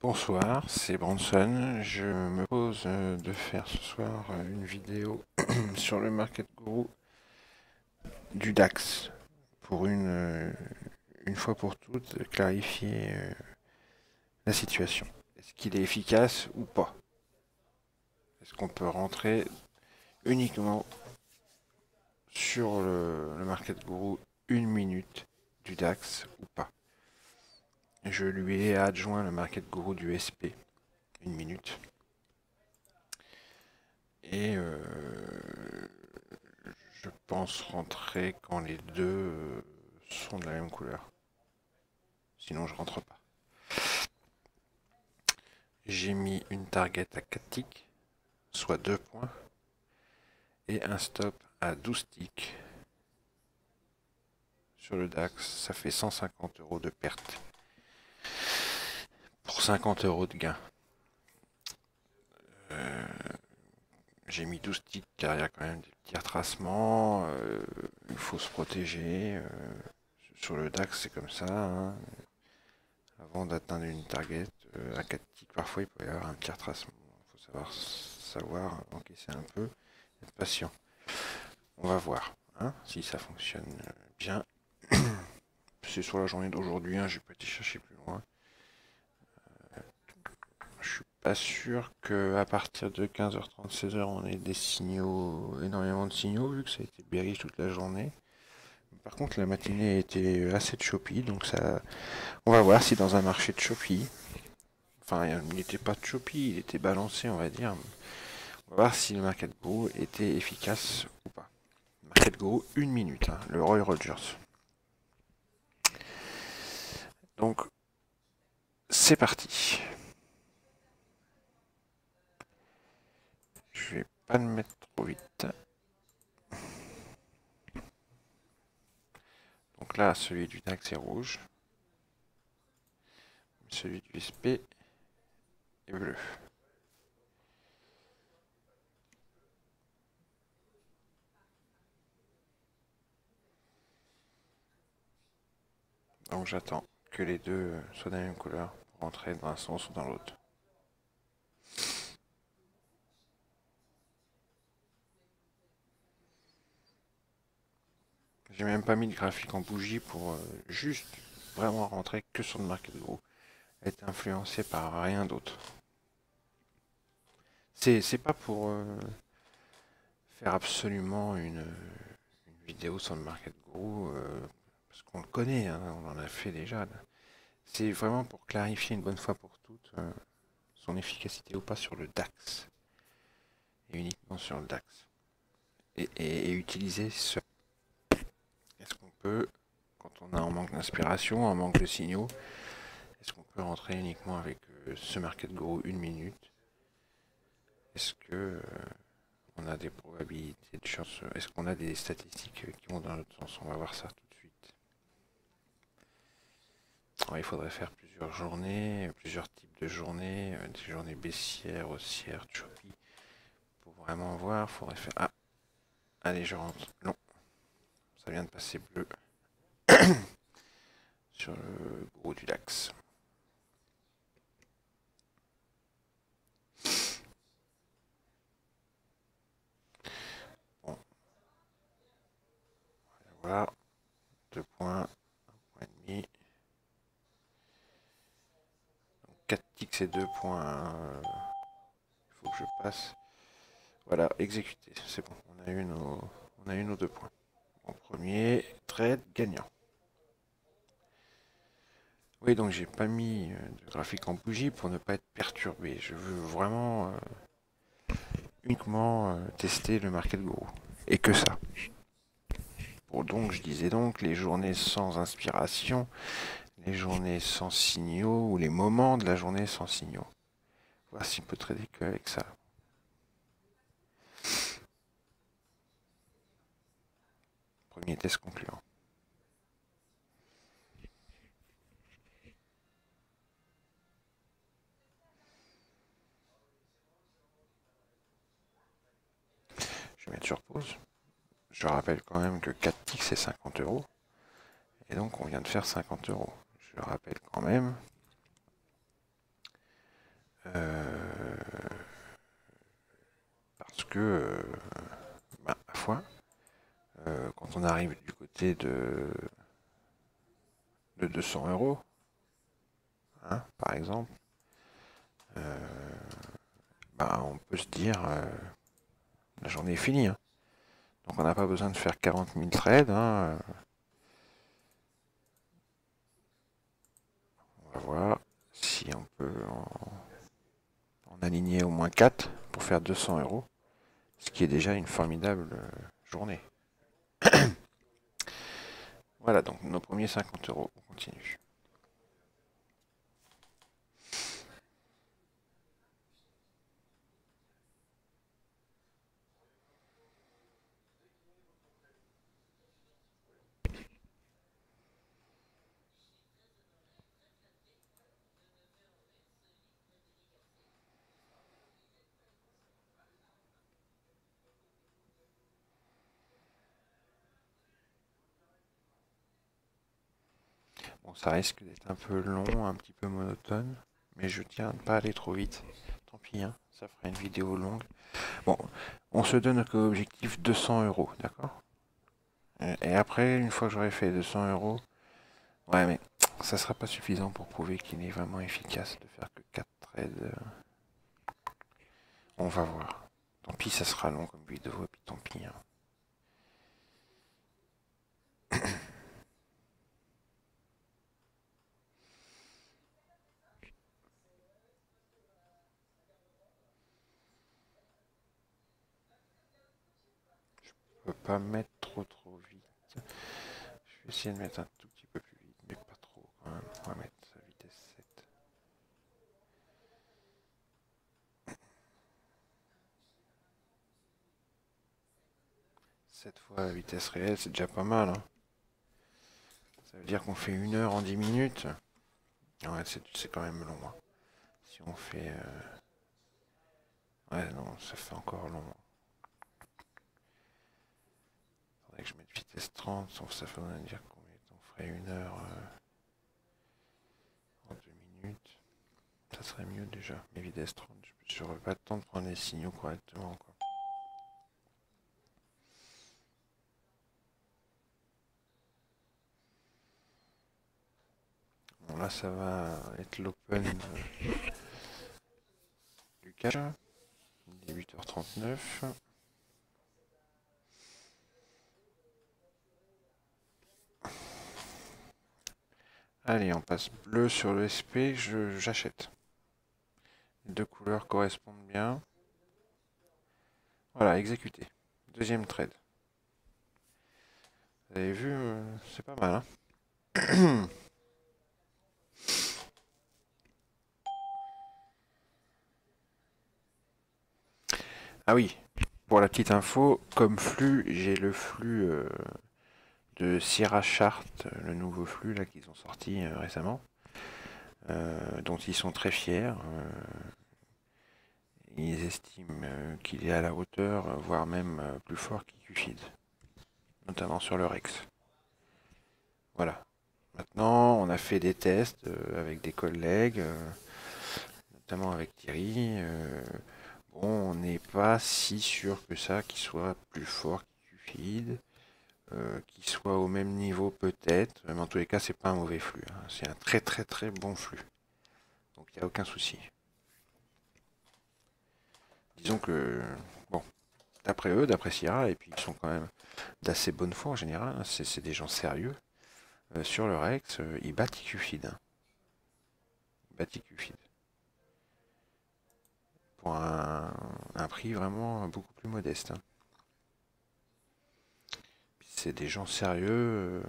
Bonsoir, c'est Bronson. Je me pose de faire ce soir une vidéo sur le Market Guru du DAX pour une fois pour toutes clarifier la situation. Est-ce qu'il est efficace ou pas? Est-ce qu'on peut rentrer uniquement sur le Market Guru une minute du DAX ou pas? Je lui ai adjoint le Market Guru du SP, une minute. Et je pense rentrer quand les deux sont de la même couleur. Sinon, je rentre pas. J'ai mis une target à 4 ticks, soit 2 points, et un stop à 12 ticks. Sur le DAX, ça fait 150 € de perte pour 50 € de gain. Euh, j'ai mis 12 ticks car il y a quand même des petits retracements. Il faut se protéger. Sur le DAX, c'est comme ça, hein. Avant d'atteindre une target à 4 ticks, parfois il peut y avoir un petit retracement. Il faut savoir encaisser un peu, être patient. On va voir hein, si ça fonctionne bien. C'est sur la journée d'aujourd'hui, hein, j'ai pas été chercher plus loin. Je suis pas sûr qu'à partir de 15h30, 16h, on ait des signaux, énormément de signaux, vu que ça a été bearish toute la journée. Par contre, la matinée a été assez choppy, donc ça, on va voir si dans un marché de choppy, enfin, il n'était pas choppy, il était balancé, on va dire. On va voir si le Market Guru était efficace ou pas. Market Guru, une minute, hein, le Roy Rogers. Donc, c'est parti. Je vais pas le mettre trop vite. Donc là, celui du DAX est rouge. Celui du SP est bleu. Donc j'attends que les deux soient de la même couleur pour rentrer dans un sens ou dans l'autre. J'ai même pas mis de graphique en bougie pour juste vraiment rentrer que sur le Market Guru. Être influencé par rien d'autre. C'est pas pour faire absolument une vidéo sur le Market Guru, parce qu'on le connaît, hein, on en a fait déjà. C'est vraiment pour clarifier une bonne fois pour toutes son efficacité ou pas sur le DAX. Et uniquement sur le DAX. Et utiliser ce. Est-ce qu'on peut, quand on a un manque d'inspiration, un manque de signaux, est-ce qu'on peut rentrer uniquement avec ce Market Guru une minute? Est-ce que on a des probabilités de chance? Est-ce qu'on a des statistiques qui vont dans l'autre sens? On va voir ça tout de suite. Alors, il faudrait faire plusieurs journées, plusieurs types de journées, des journées baissières, haussières, choppy. Pour vraiment voir, il faudrait faire... Ah, allez, je rentre. Non, ça vient de passer bleu sur le gros du DAX. Bon, voilà, 2 points, 1 point et demi. 4 ticks et 2 points. Il faut que je passe. Voilà, exécuté. C'est bon, on a eu nos 2 points. En premier, trade gagnant. Oui, donc j'ai pas mis de graphique en bougie pour ne pas être perturbé. Je veux vraiment uniquement tester le Market Guru. Et que ça. Bon, donc je disais donc les journées sans inspiration, les journées sans signaux, ou les moments de la journée sans signaux. Voir si on peut trader qu'avec ça. Premier test concluant. Je vais mettre sur pause. Je rappelle quand même que 4 ticks c'est 50 €. Et donc on vient de faire 50 €. Je rappelle quand même ma foi, quand on arrive du côté de 200 euros, hein, par exemple, on peut se dire, la journée est finie, hein. Donc on n'a pas besoin de faire 40 000 trades, hein. On va voir si on peut en aligner au moins 4 pour faire 200 euros, ce qui est déjà une formidable journée. Voilà, donc nos premiers 50 euros, on continue. Bon, ça risque d'être un peu long, un petit peu monotone, mais je tiens à ne pas aller trop vite. Tant pis, hein, ça fera une vidéo longue. Bon, on se donne comme objectif 200 euros, d'accord? Et après, une fois que j'aurai fait 200 euros, ouais, mais ça sera pas suffisant pour prouver qu'il est vraiment efficace de faire que 4 trades. On va voir. Tant pis, ça sera long comme vidéo, et puis tant pis, hein. Je peux pas mettre trop vite. Je vais essayer de mettre un tout petit peu plus vite, mais pas trop quand même. On va mettre sa vitesse 7. Cette fois la vitesse réelle, c'est déjà pas mal, hein. Ça veut dire qu'on fait 1 heure en 10 minutes. Ouais, c'est quand même long, hein. Si on fait... Ouais, non, ça fait encore long. Faudrait que je mette vitesse 30, ça faudrait dire combien on ferait 1 heure en 2 minutes. Ça serait mieux déjà. Mais vitesse 30, je n'aurais pas le temps de prendre les signaux correctement, quoi. Bon, là, ça va être l'open du cash. Il est 8h39. Allez, on passe bleu sur le SP, j'achète. Les deux couleurs correspondent bien. Voilà, exécuté. Deuxième trade. Vous avez vu, c'est pas mal, hein. Ah oui, pour la petite info, comme flux, j'ai le flux de Sierra Chart, le nouveau flux là qu'ils ont sorti récemment, dont ils sont très fiers. Ils estiment qu'il est à la hauteur, voire même plus fort qu'IQFeed, notamment sur le Rex. Voilà. Maintenant, on a fait des tests avec des collègues, notamment avec Thierry. Bon, on n'est pas si sûr que ça qu'il soit plus fort qu'IQFeed. Qu'il soit au même niveau peut-être, mais en tous les cas c'est pas un mauvais flux, hein. C'est un très bon flux. Donc il n'y a aucun souci. Disons que, bon, d'après eux, d'après Sierra, et puis ils sont quand même d'assez bonne foi en général, hein, c'est des gens sérieux. Sur le Rex, ils battent IQFeed, hein. Ils battent IQFeed. Pour un prix vraiment beaucoup plus modeste, hein. C'est des gens sérieux,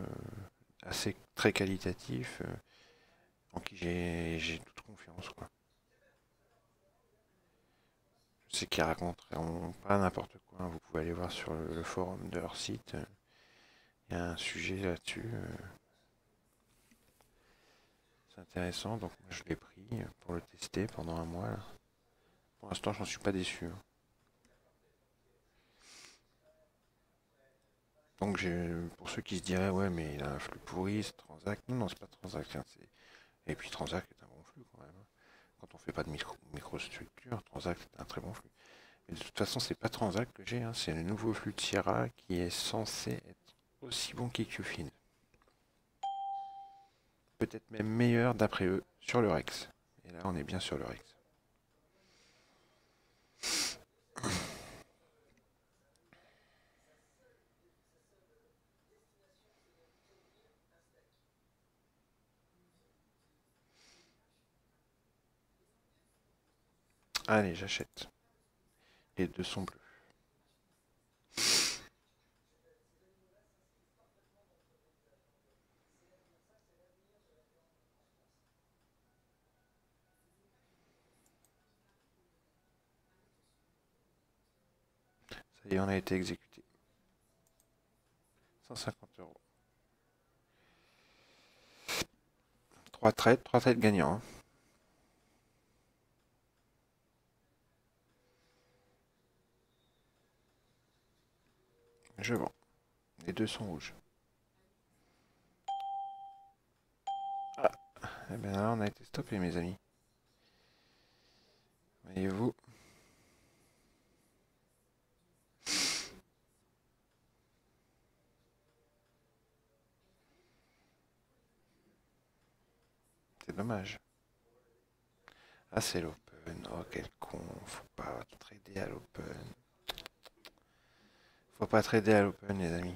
assez très qualitatifs, en qui j'ai toute confiance, quoi. Je sais qu'ils raconteront pas n'importe quoi, hein. Vous pouvez aller voir sur le forum de leur site. Il y a un sujet là-dessus. C'est intéressant. Donc moi, je l'ai pris pour le tester pendant un mois, là. Pour l'instant, j'en suis pas déçu, hein. Donc pour ceux qui se diraient ouais mais il a un flux pourri, c'est Transact. Non, c'est pas Transact, hein, et puis Transact est un bon flux quand même, hein. Quand on fait pas de microstructure, Transact est un très bon flux. Mais de toute façon, c'est pas Transact que j'ai, hein, c'est le nouveau flux de Sierra qui est censé être aussi bon qu'EQFIN. Peut-être même meilleur d'après eux sur le Rex. Et là, on est bien sur le Rex. Allez, j'achète. Les deux sont bleus. Ça y est, on a été exécuté. 150 €. 3 trades gagnants, hein. Je vends. Les deux sont rouges. Ah, et bien là, on a été stoppé, mes amis. Voyez-vous. C'est dommage. Ah, c'est l'open. Oh, quel con. Faut pas trader à l'open. Faut pas trader à l'open, les amis.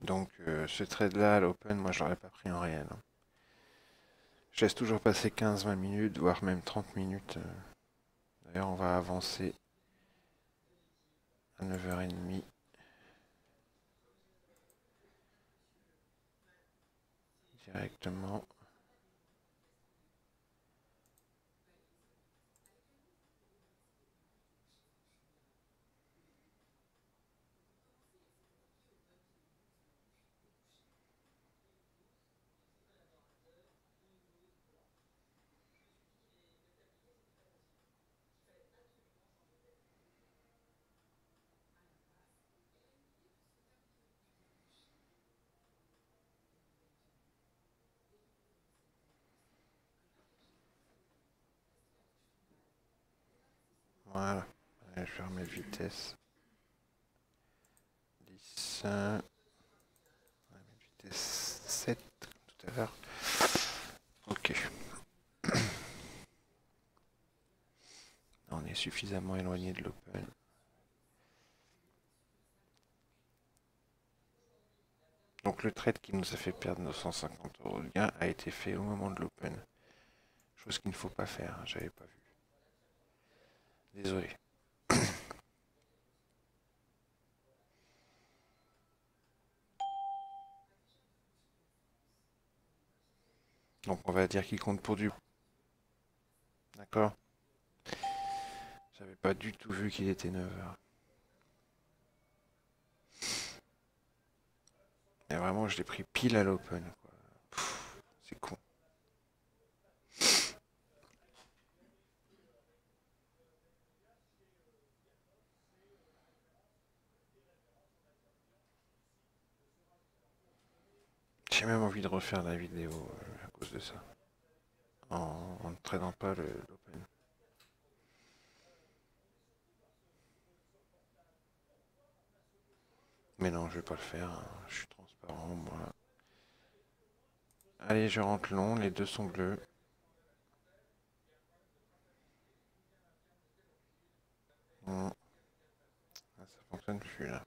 Donc, ce trade-là à l'open, moi, je l'aurais pas pris en réel, hein. Je laisse toujours passer 15-20 minutes, voire même 30 minutes. D'ailleurs, on va avancer à 9h30. Directement. Voilà. Allez, je vais remettre vitesse. 10. On va mettre vitesse 7 tout à l'heure. Ok. On est suffisamment éloigné de l'open. Donc le trade qui nous a fait perdre nos 150 € de gain a été fait au moment de l'open. Chose qu'il ne faut pas faire, hein, j'avais pas vu. Désolé. Donc on va dire qu'il compte pour du... D'accord. J'avais pas du tout vu qu'il était 9h. Et vraiment, je l'ai pris pile à l'open, quoi. C'est con. J'ai même envie de refaire la vidéo à cause de ça. En ne tradant pas l'open. Mais non, je vais pas le faire, hein. Je suis transparent, moi. Allez, je rentre long, les deux sont bleus. Bon. Ah, ça fonctionne plus là.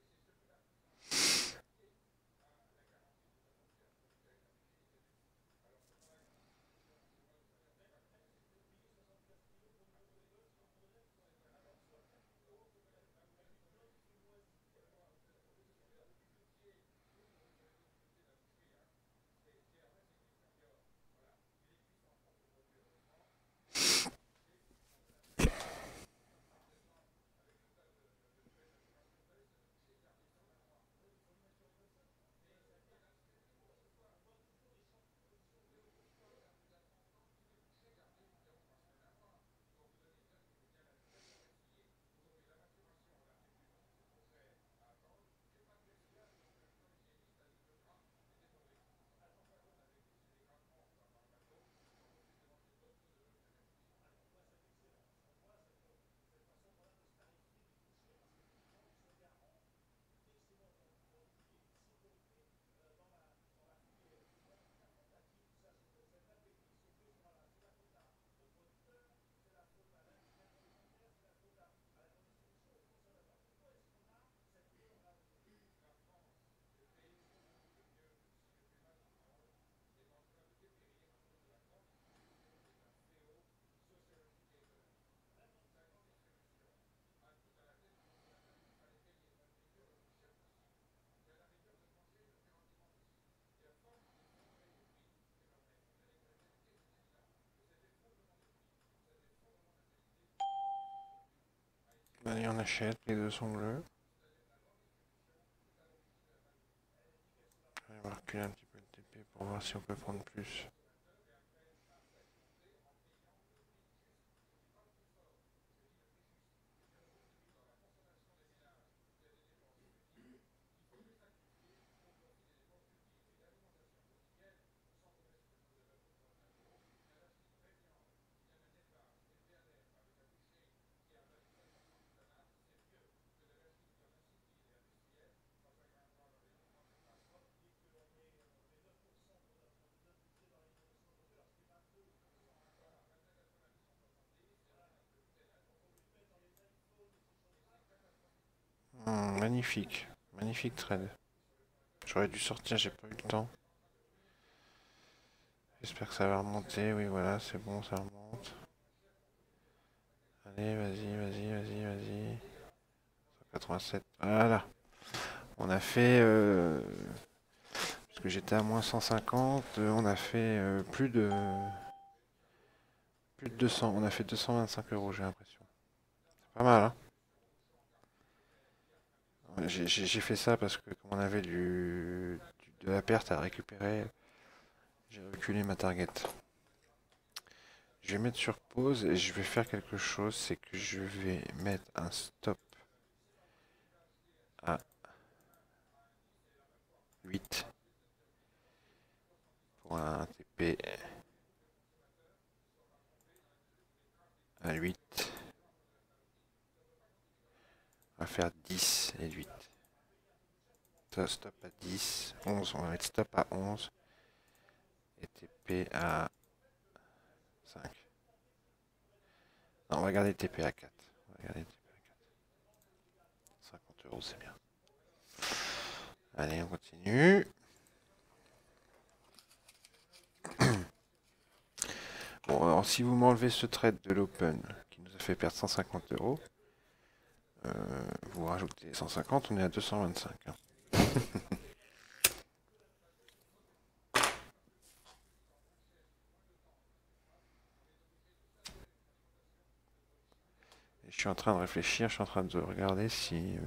Allez, on achète, les deux sont bleus. On va reculer un petit peu le TP pour voir si on peut prendre plus. Magnifique, magnifique trade. J'aurais dû sortir, j'ai pas eu le temps. J'espère que ça va remonter. Oui, voilà, c'est bon, ça remonte. Allez, vas-y, vas-y, vas-y, vas-y. 187. Voilà. On a fait. Parce que j'étais à moins 150, on a fait plus de 200. On a fait 225 euros, j'ai l'impression. C'est pas mal, hein? Ouais, j'ai fait ça parce que comme on avait de la perte à récupérer, j'ai reculé ma target. Je vais mettre sur pause et je vais faire quelque chose, c'est que je vais mettre un stop à 8 pour un TP à 8. On va faire 10 et 8. Stop à 10, 11, on va mettre stop à 11 et TP à 5. Non, on va garder TP à 4. On va garder TP à 4. 50 euros, c'est bien. Allez, on continue. Bon, alors si vous m'enlevez ce trade de l'Open qui nous a fait perdre 150 euros, vous rajoutez 150, on est à 225. Hein. Et je suis en train de réfléchir, je suis en train de regarder si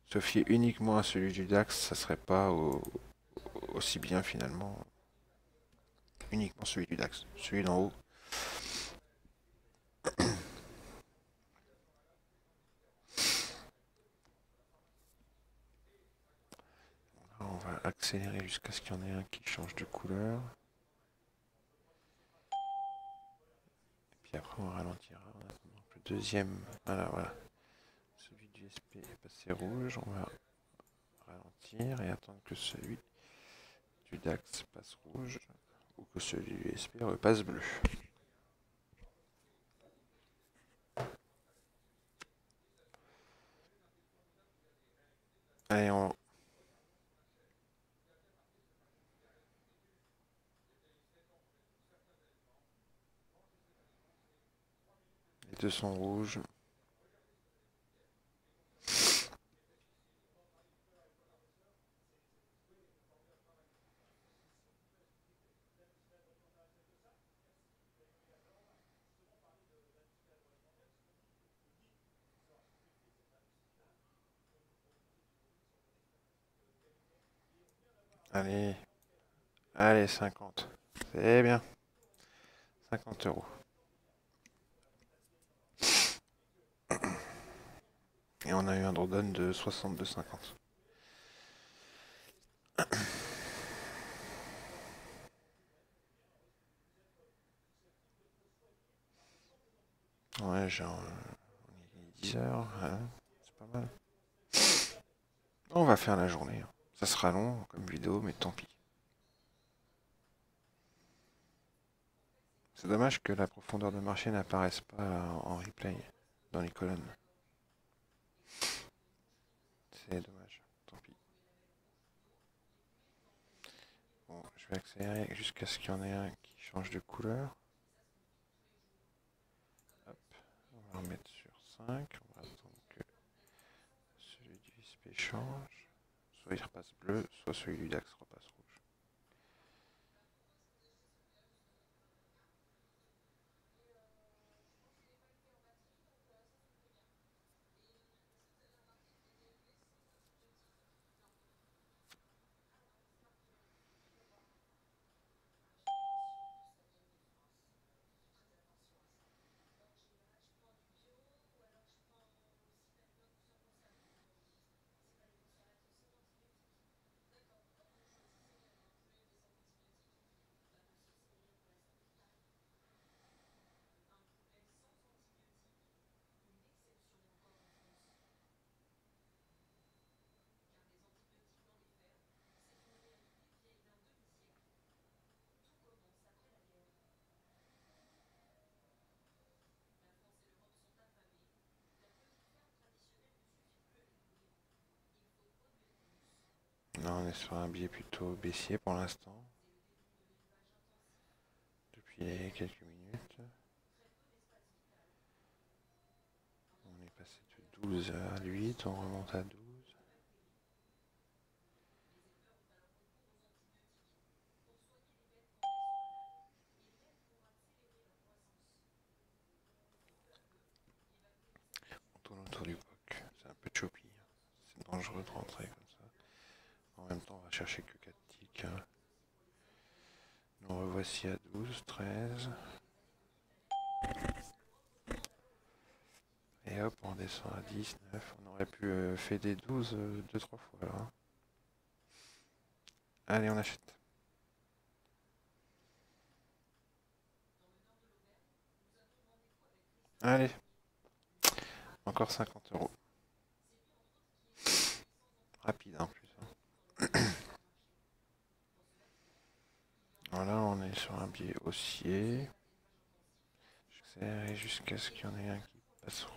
se fier uniquement à celui du DAX, ça serait pas aussi bien finalement. Uniquement celui du DAX, celui d'en haut. Alors, on va accélérer jusqu'à ce qu'il y en ait un qui change de couleur. Puis après on ralentira. Le deuxième, voilà. Celui du SP est passé rouge, on va ralentir et attendre que celui du DAX passe rouge ou que celui du SP repasse bleu. Allez, les deux sont rouges. Allez, allez, 50. C'est bien. 50 euros. Et on a eu un drawdown de 62,50. Ouais, genre, on est 10 heures, hein, c'est pas mal. On va faire la journée. Hein. Ça sera long comme vidéo, mais tant pis. C'est dommage que la profondeur de marché n'apparaisse pas en replay dans les colonnes. C'est dommage, tant pis. Bon, je vais accélérer jusqu'à ce qu'il y en ait un qui change de couleur. Hop, on va remettre sur 5. On va attendre que celui du SP change. Soit il repasse bleu, soit celui du DAX repasse rouge. est sur un biais plutôt baissier pour l'instant, depuis quelques minutes. On est passé de 12 à 8, on remonte à 12. On tourne autour du POC, c'est un peu choppy. C'est dangereux de rentrer comme ça. En même temps, on va chercher que 4 ticks. Nous revoici à 12, 13. Et hop, on descend à 10, 9. On aurait pu faire des 12 2-3 fois là. Allez, on achète. Allez, encore 50 euros. Rapide en plus. Voilà, on est sur un biais haussier. J'accélère jusqu'à ce qu'il y en ait un qui passe rouge.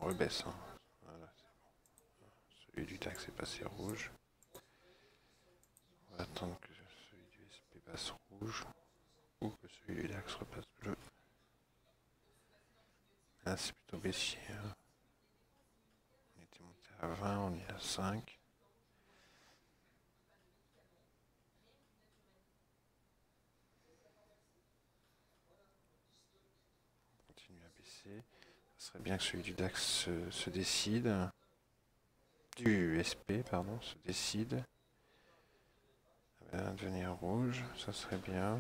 On rebaisse. Hein. Voilà, c'est bon. Celui du DAX est passé rouge. On va attendre que celui du SP passe rouge. Ou que celui du DAX repasse bleu. Là, c'est plutôt baissier. Hein. On était monté à 20, on est à 5. On continue à baisser. Ce serait bien que celui du DAX se décide. Du SP, pardon, se décide. Ça va devenir rouge, ça serait bien.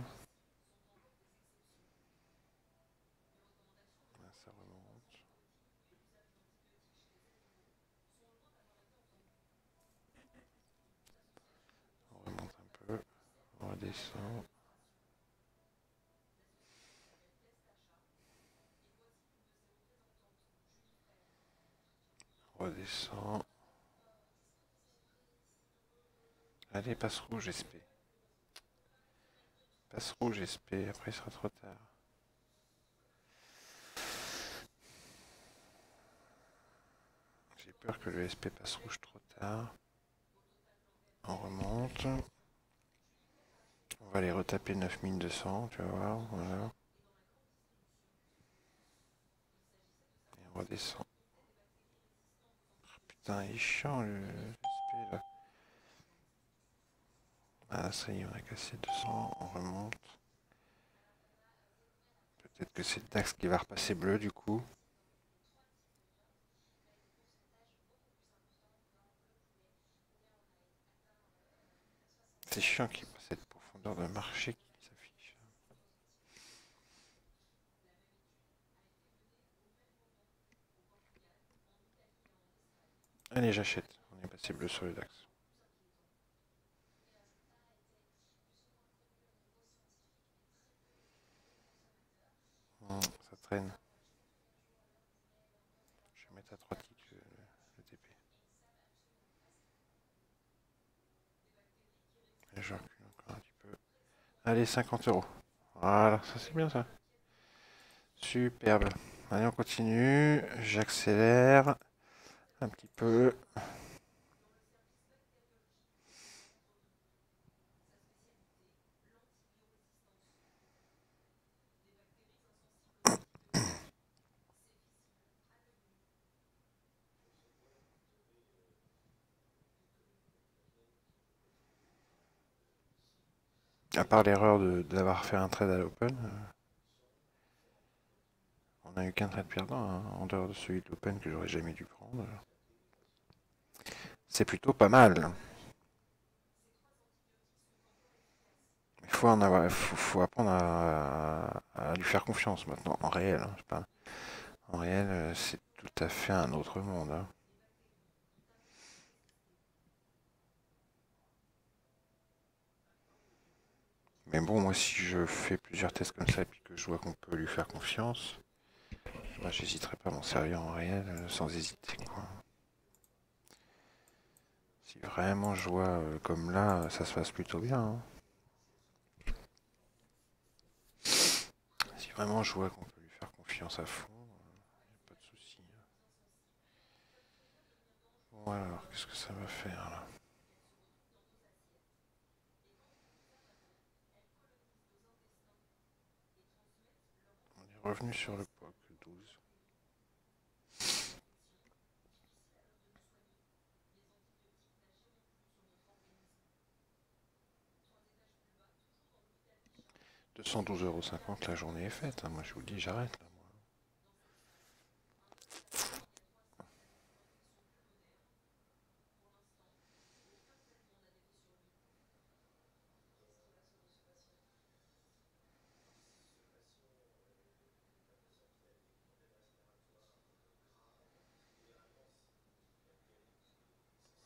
Là, ça remonte. On remonte un peu. On redescend. On redescend. Allez, passe rouge SP. Passe rouge SP, après il sera trop tard. J'ai peur que le SP passe rouge trop tard. On remonte. On va aller retaper 9200, tu vas voir. Voilà. Et on redescend. Putain, il est chiant le SP là. Ah, ça y est, on a cassé 200. On remonte. Peut-être que c'est le DAX qui va repasser bleu du coup. C'est chiant qu'il n'y ait pas cette profondeur de marché qui s'affiche. Allez, j'achète. On est passé bleu sur le DAX. Ça traîne. Je vais mettre à 3 ticks le TP. Et je recule encore un petit peu. Allez, 50 euros. Voilà, ça c'est bien ça. Superbe. Allez, on continue. J'accélère un petit peu. À part l'erreur d'avoir fait un trade à l'open, on n'a eu qu'un trade perdant hein, en dehors de celui de l'open que j'aurais jamais dû prendre. C'est plutôt pas mal. Il faut en avoir, faut apprendre à lui faire confiance maintenant, en réel. Hein, en réel, c'est tout à fait un autre monde. Hein. Mais bon, moi, si je fais plusieurs tests comme ça et puis que je vois qu'on peut lui faire confiance, moi, j'hésiterai pas à m'en servir en réel sans hésiter, quoi. Si vraiment je vois comme là, ça se passe plutôt bien, hein. Si vraiment je vois qu'on peut lui faire confiance à fond, pas de souci. Bon alors, qu'est-ce que ça va faire là? On est revenu sur le POC 12. 212,50 €, la journée est faite, hein. Moi je vous le dis, j'arrête là.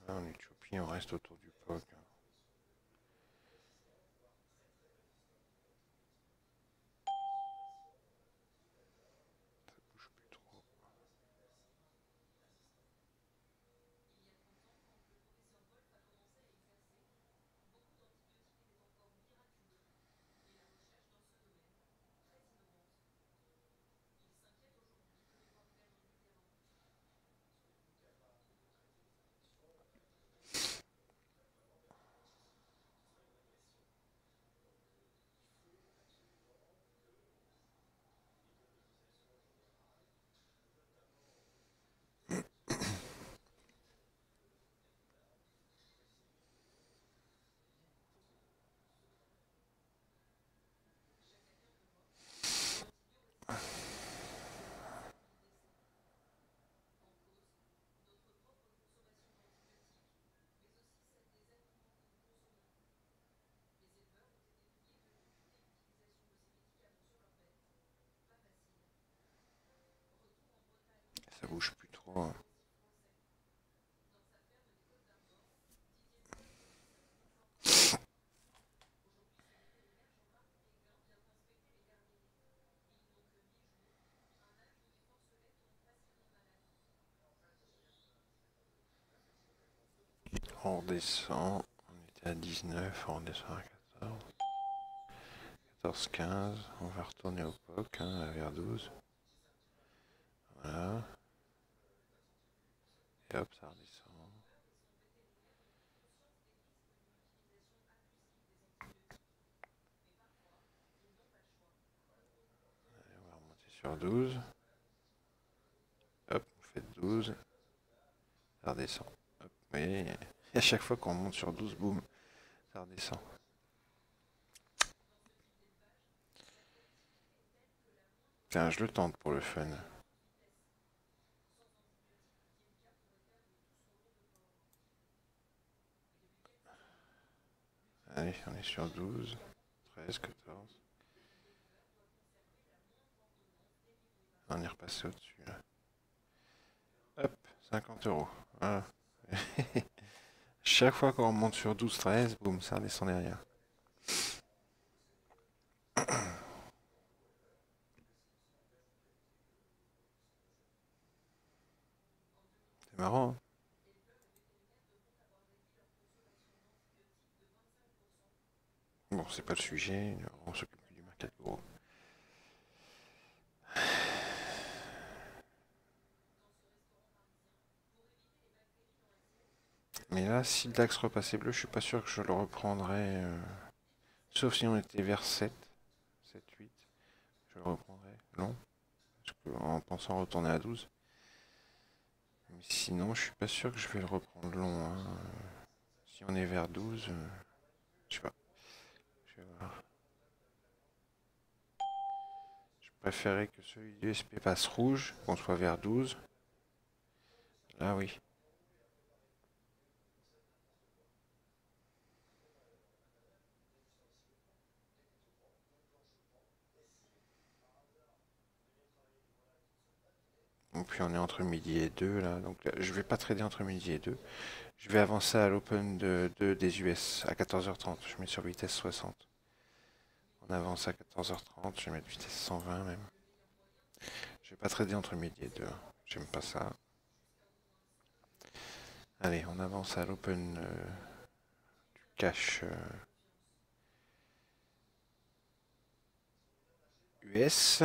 Là, en Éthiopie, on reste autour du POC, hein. Ça bouge plus trop. Ça bouge plus trop, hein. On redescend, on était à 19, on redescend à 14. 14-15, on va retourner au POC, hein, vers 12. Voilà. Et hop, ça redescend. Allez, on va remonter sur 12. Hop, on fait 12. Ça redescend. Hop, et à chaque fois qu'on monte sur 12, boum, ça redescend. Tiens, je le tente pour le fun. Allez, on est sur 12, 13, 14. On est repassé au-dessus là. Hop, 50 €. Voilà. Chaque fois qu'on remonte sur 12, 13, boum, ça redescend derrière. C'est marrant, hein. Bon, c'est pas le sujet, on s'occupe du market gros. Mais là, si le DAX repassait bleu, je suis pas sûr que je le reprendrais. Sauf si on était vers 7, 7, 8. Je le reprendrais. Non, parce que, en pensant retourner à 12. Mais sinon, je suis pas sûr que je vais le reprendre long, hein. Si on est vers 12, je sais pas. Je vais voir. Je préférais que celui du SP passe rouge, qu'on soit vers 12. Là, oui. Bon, puis on est entre midi et 2 là. Donc là, je vais pas trader entre midi et 2. Je vais avancer à l'open des US à 14h30. Je mets sur vitesse 60. On avance à 14h30, je vais mettre vitesse 120 même. Je vais pas trader entre midi et 2. J'aime pas ça. Allez, on avance à l'open du cash US.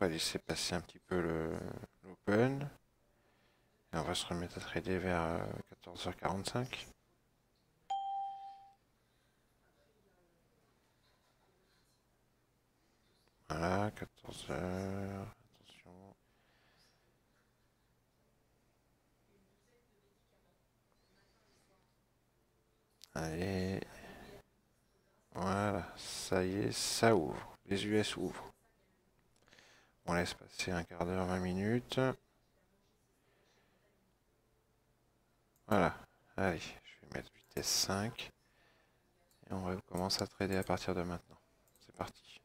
On va laisser passer un petit peu l'open. Et on va se remettre à trader vers 14h45. Voilà, 14h. Attention. Allez. Voilà, ça y est, ça ouvre. Les US ouvrent. On laisse passer un quart d'heure, 20 minutes. Voilà. Allez, je vais mettre vitesse 5. Et on recommence à trader à partir de maintenant. C'est parti.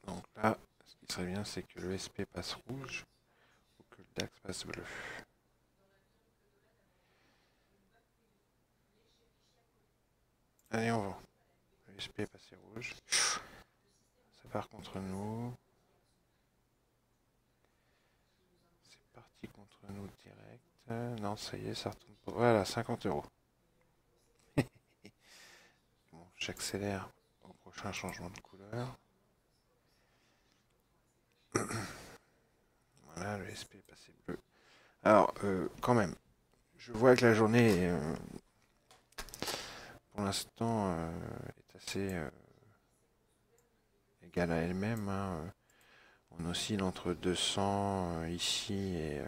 Donc là, ce qui serait bien, c'est que le SP passe rouge ou que le DAX passe bleu. Allez, on va. Le SP est passé rouge. Ça part contre nous. C'est parti contre nous direct. Non, ça y est, ça retourne pas. Voilà, 50 euros. Bon, j'accélère au prochain changement de couleur. Voilà, le SP est passé bleu. Alors, quand même, je vois que la journée, pour l'instant, est assez égale à elle-même, hein. On oscille entre 200 ici et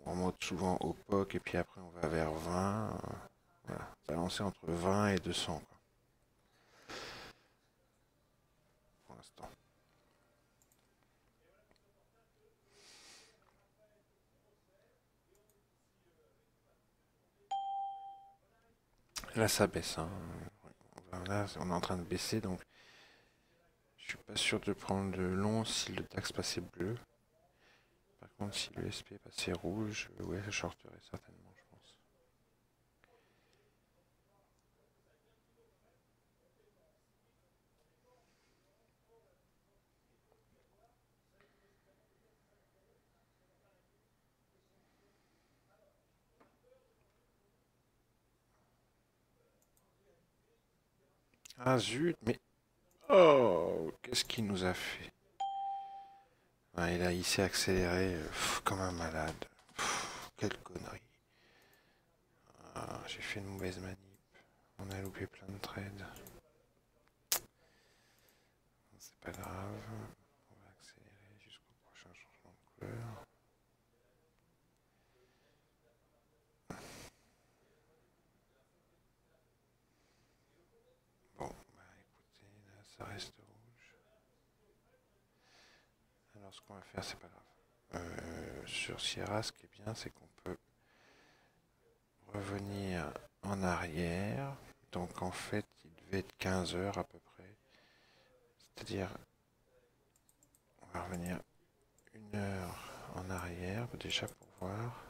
on monte souvent au POC et puis après on va vers 20. Voilà, balancer entre 20 et 200 quoi, pour l'instant. Là ça baisse, hein. Là on est en train de baisser donc je suis pas sûr de prendre le long si le DAX passait bleu. Par contre si le SP passait rouge, ouais je shorterai certainement je pense. Ah zut, mais oh, qu'est-ce qu'il nous a fait? Ah, il s'est accéléré comme un malade. Quelle connerie. Ah, j'ai fait une mauvaise manip. On a loupé plein de trades. C'est pas grave. On va accélérer jusqu'au prochain changement de couleur. Bon, bah écoutez, là ça reste rouge. Alors ce qu'on va faire, c'est pas grave. Sur Sierra, ce qui est bien, c'est qu'on peut revenir en arrière. Donc en fait, il devait être 15 heures à peu près. C'est-à-dire, on va revenir 1 heure en arrière, déjà pour voir.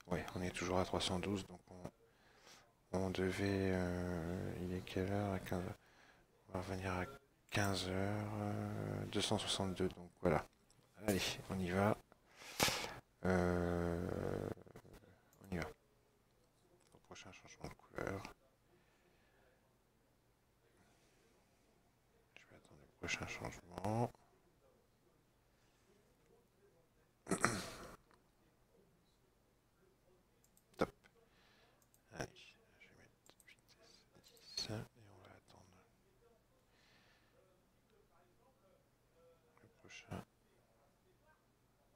Ouais, on est toujours à 312, donc on devait... il est quelle heure à 15 heures. On va revenir à 15h, 262, donc voilà. Allez, on y va. Euh, on y va. Au prochain changement de couleur. Je vais attendre le prochain changement.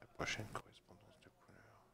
La prochaine correspondance de couleurs.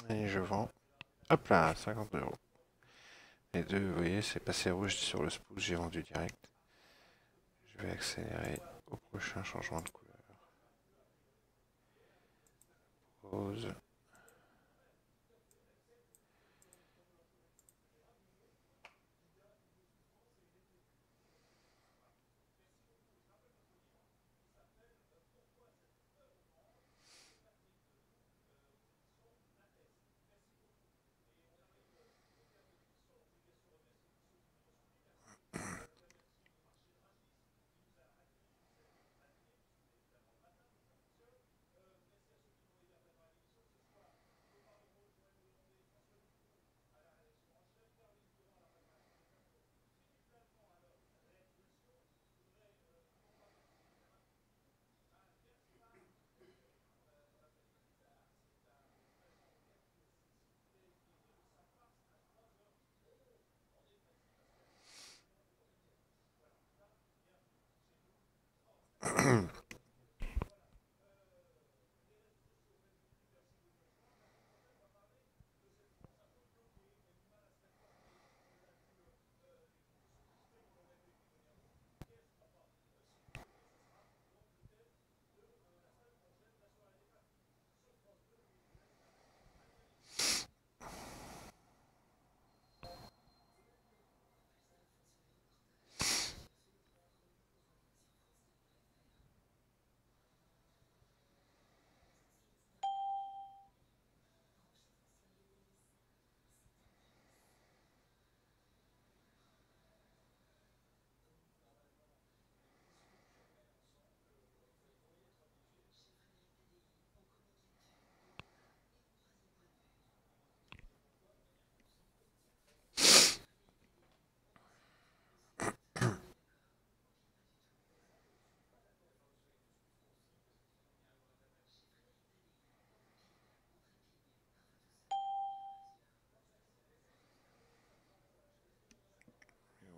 Et je vends. Hop là, 50 €. Les deux, vous voyez, c'est passé rouge sur le spoof, j'ai vendu direct. Je vais accélérer au prochain changement de couleur. Rose.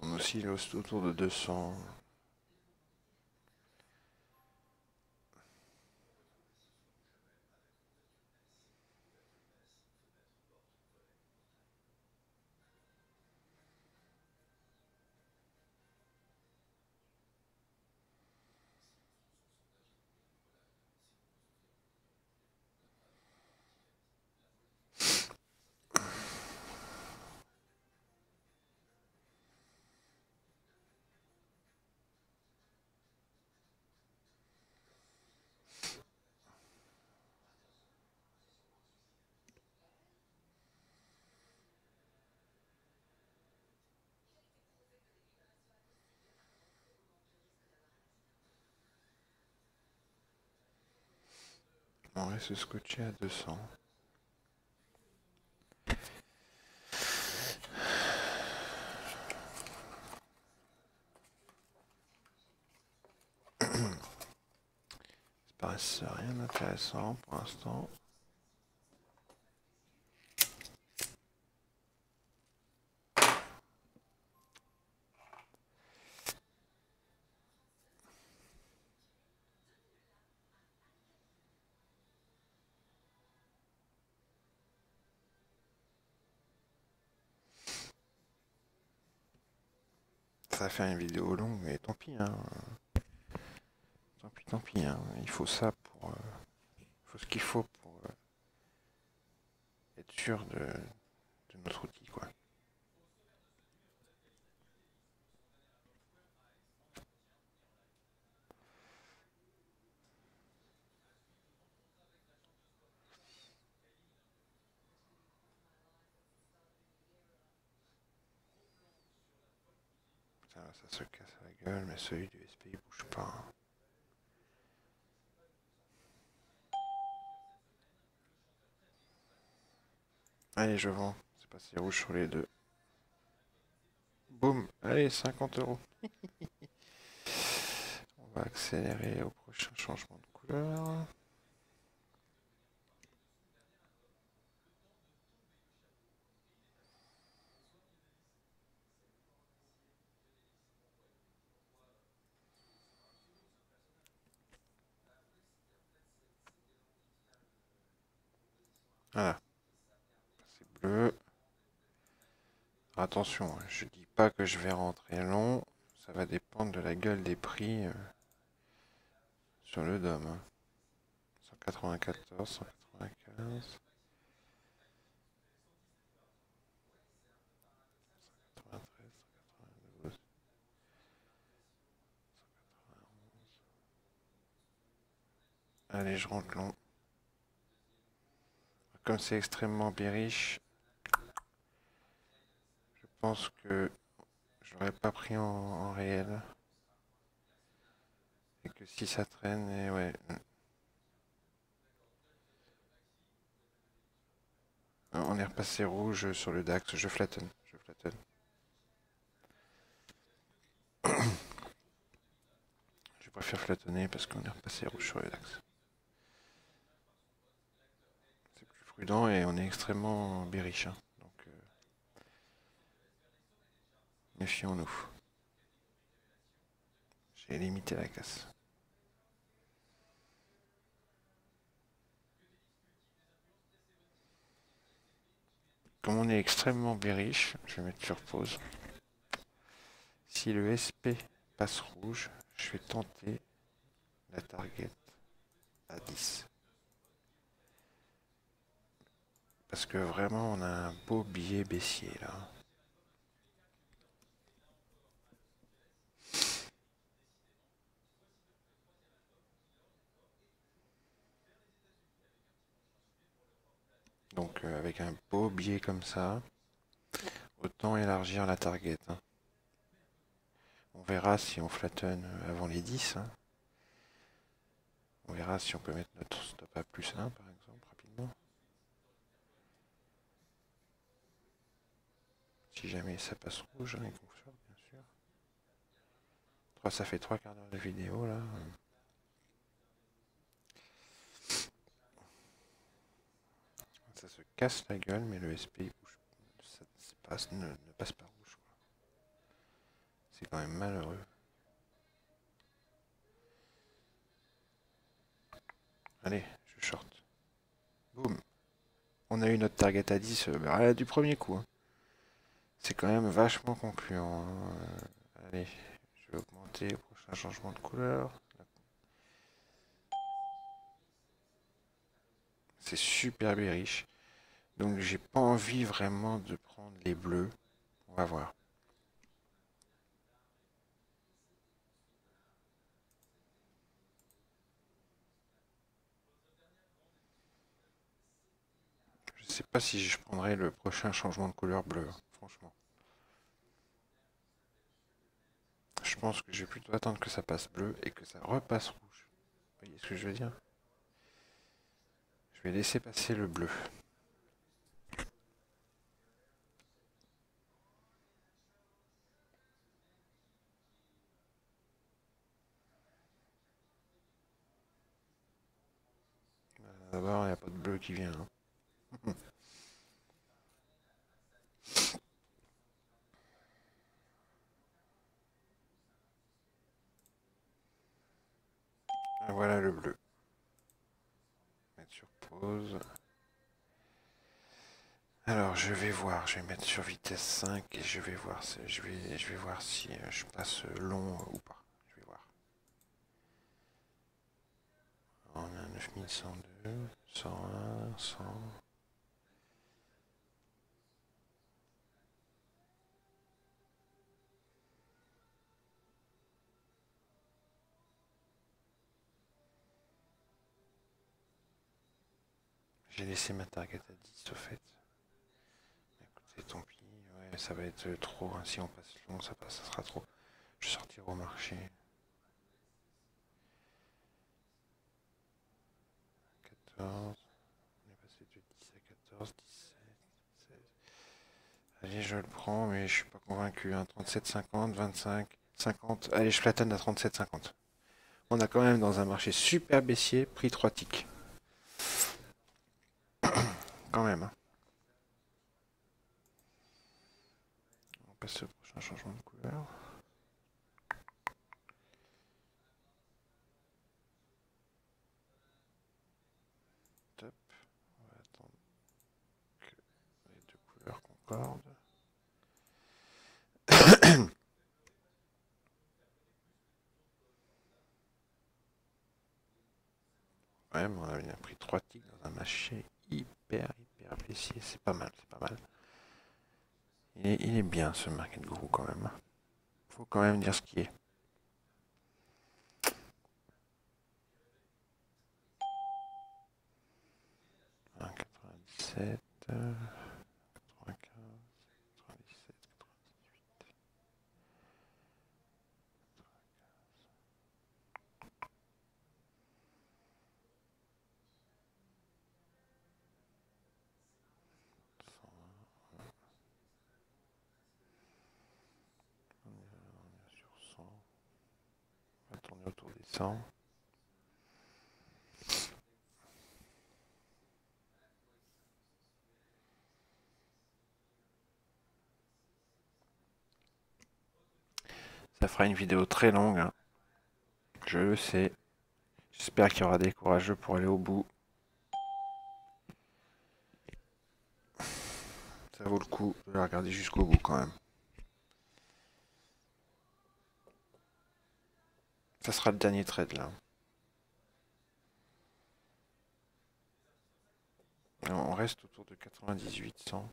On oscille autour de 200. On reste scotché à 200. Ça paraît rien d'intéressant pour l'instant. ça à faire une vidéo longue, mais tant pis, hein. Tant pis, hein. Il faut ça pour... il faut ce qu'il faut pour être sûr de notre outil, quoi. Putain, ça se casse la gueule, mais celui du SP il bouge pas, hein. Allez, je vends. C'est passé rouge sur les deux. Boum. Allez, 50 €. On va accélérer au prochain changement de couleur. Voilà. C'est bleu. Attention, hein, je dis pas que je vais rentrer long. Ça va dépendre de la gueule des prix sur le DOM, hein. 194, 195, 193, 192, 191. Allez, je rentre long. Comme c'est extrêmement bearish, je pense que je l'aurais pas pris en réel. Et que si ça traîne, et ouais. On est repassé rouge sur le DAX, je flatten, je flatten. Je préfère flattenner parce qu'on est repassé rouge sur le DAX. C'est plus prudent et on est extrêmement bearish, hein. Donc méfions-nous. J'ai limité la casse. Comme on est extrêmement bearish, je vais mettre sur pause. Si le SP passe rouge, je vais tenter la target à 10. Parce que vraiment, on a un beau billet baissier là. Donc avec un beau billet comme ça, autant élargir la target, hein. On verra si on flatten avant les 10, hein. On verra si on peut mettre notre stop à plus 1 par exemple rapidement. Si jamais ça passe rouge, hein, et qu'on sort, bien sûr. Ça fait 3 quarts d'heure de vidéo là. Ça se casse la gueule, mais le SP bouge. Ça ne passe pas rouge, quoi. C'est quand même malheureux. Allez, je short. Boum. On a eu notre target à 10 du premier coup, hein. C'est quand même vachement concluant, hein. Allez, je vais augmenter au prochain changement de couleur. C'est super bearish. Donc j'ai pas envie vraiment de prendre les bleus. On va voir. Je sais pas si je prendrai le prochain changement de couleur bleu, hein, franchement. Je pense que je vais plutôt attendre que ça passe bleu et que ça repasse rouge. Vous voyez ce que je veux dire? Je vais laisser passer le bleu. D'abord, il n'y a pas de bleu qui vient, hein. Voilà le bleu. Mettre sur pause. Alors je vais voir, je vais mettre sur vitesse 5 et je vais voir, je vais voir si je passe long ou pas. Je vais voir. On a 9102, 101, 100. J'ai laissé ma target à 10 au fait. Écoutez, tant pis. Ouais, ça va être trop, hein. Si on passe long, ça sera trop. Je vais sortir au marché. 14. On est passé de 10 à 14, 17, 16. Allez, je le prends, mais je suis pas convaincu. Hein. 37,50, 25, 50. Allez, je flattonne à 37,50. On a quand même dans un marché super baissier pris 3 ticks. Quand même. Hein. On passe au prochain changement de couleur. Top. On va attendre que les deux couleurs concordent. Ouais, mais on a bien pris 3 ticks dans un marché hyper baissier. C'est pas mal, c'est pas mal. Il est bien ce market guru quand même. Faut quand même dire ce qui est. 97, 95, 97, 98. On est sur 100. On va tourner autour des 100. Ça fera une vidéo très longue, hein. Je le sais. J'espère qu'il y aura des courageux pour aller au bout. Ça vaut le coup de la regarder jusqu'au bout quand même. Ça sera le dernier trade là. On reste autour de 98, 100.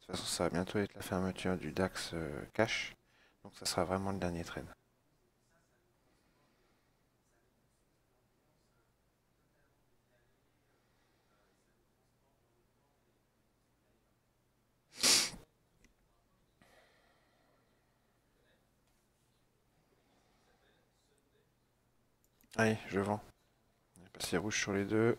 De toute façon, ça va bientôt être la fermeture du DAX cash. Donc ça sera vraiment le dernier trade. Allez, je vends. On est passé rouge sur les deux.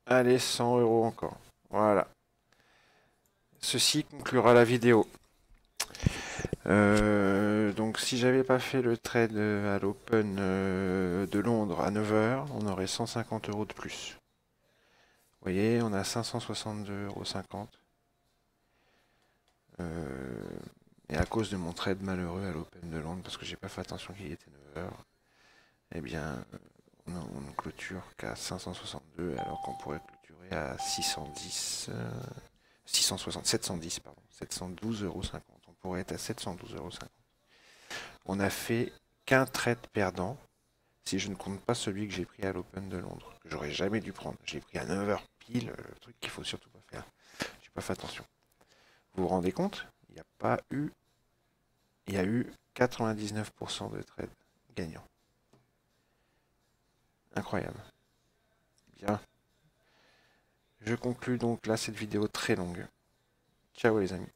Allez, 100 € encore. Voilà. Ceci conclura la vidéo. Donc si j'avais pas fait le trade à l'Open de Londres à 9 h, on aurait 150 € de plus. Vous voyez, on a 562,50 €. Et à cause de mon trade malheureux à l'Open de Londres, parce que j'ai pas fait attention qu'il était 9 h, eh bien, on ne clôture qu'à 562, alors qu'on pourrait clôturer à 610, 660, 710, pardon, 712,50 €. On pourrait être à 712,50 €. On a fait qu'un trade perdant, Si je ne compte pas celui que j'ai pris à l'Open de Londres, que j'aurais jamais dû prendre. J'ai pris à 9 heures pile, le truc qu'il faut surtout pas faire. J'ai pas fait attention. Vous vous rendez compte? Il n'y a pas eu. Il y a eu 99% de trades gagnants. Incroyable. Bien. Je conclus donc là cette vidéo très longue. Ciao les amis.